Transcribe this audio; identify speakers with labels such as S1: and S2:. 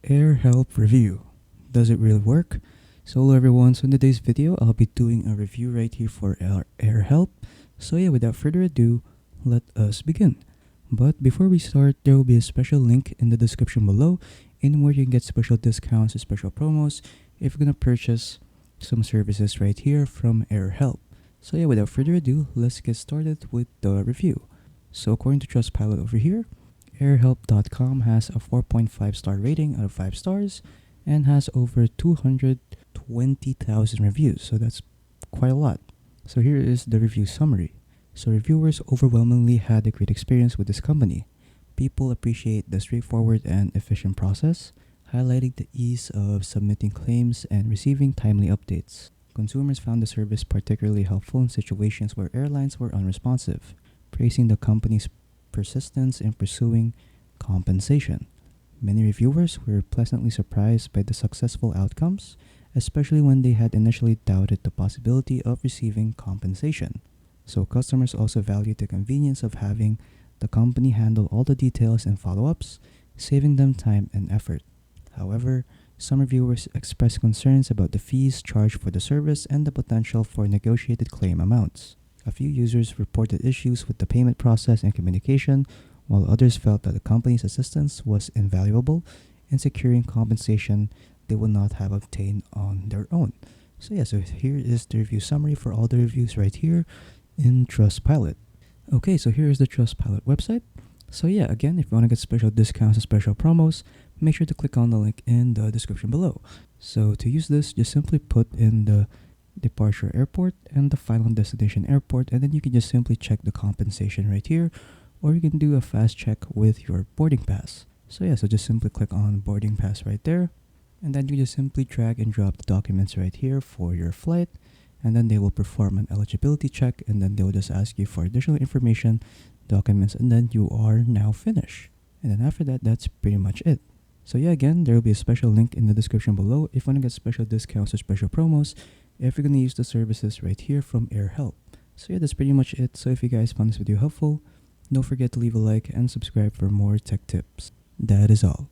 S1: AirHelp review. Does it really work? So hello everyone, so in today's video, I'll be doing a review right here for AirHelp. So yeah, without further ado, let us begin. But before we start, there will be a special link in the description below in where you can get special discounts and special promos if you're gonna purchase some services right here from AirHelp. So yeah, without further ado, let's get started with the review. So according to Trustpilot over here, AirHelp.com has a 4.5 star rating out of 5 stars and has over 220,000 reviews, so that's quite a lot. So here is the review summary. So reviewers overwhelmingly had a great experience with this company. People appreciate the straightforward and efficient process, highlighting the ease of submitting claims and receiving timely updates. Consumers found the service particularly helpful in situations where airlines were unresponsive, praising the company's persistence in pursuing compensation. Many reviewers were pleasantly surprised by the successful outcomes, especially when they had initially doubted the possibility of receiving compensation. So customers also valued the convenience of having the company handle all the details and follow-ups, saving them time and effort. However, some reviewers expressed concerns about the fees charged for the service and the potential for negotiated claim amounts. A few users reported issues with the payment process and communication, while others felt that the company's assistance was invaluable in securing compensation they would not have obtained on their own. So here is the review summary for all the reviews right here in Trustpilot. Okay, so here is the Trustpilot website. So yeah, again, if you want to get special discounts and special promos, make sure to click on the link in the description below. So to use this, just simply put in the departure airport and the final destination airport, and then you can just simply check the compensation right here, or you can do a fast check with your boarding pass. So just simply click on boarding pass right there, and then you just simply drag and drop the documents right here for your flight, and then they will perform an eligibility check, and then they will just ask you for additional information, documents, and then you are now finished. And then after that, that's pretty much it. So yeah, again, there will be a special link in the description below if you want to get special discounts or special promos if you're going to use the services right here from AirHelp. So yeah, that's pretty much it. So if you guys found this video helpful, don't forget to leave a like and subscribe for more tech tips. That is all.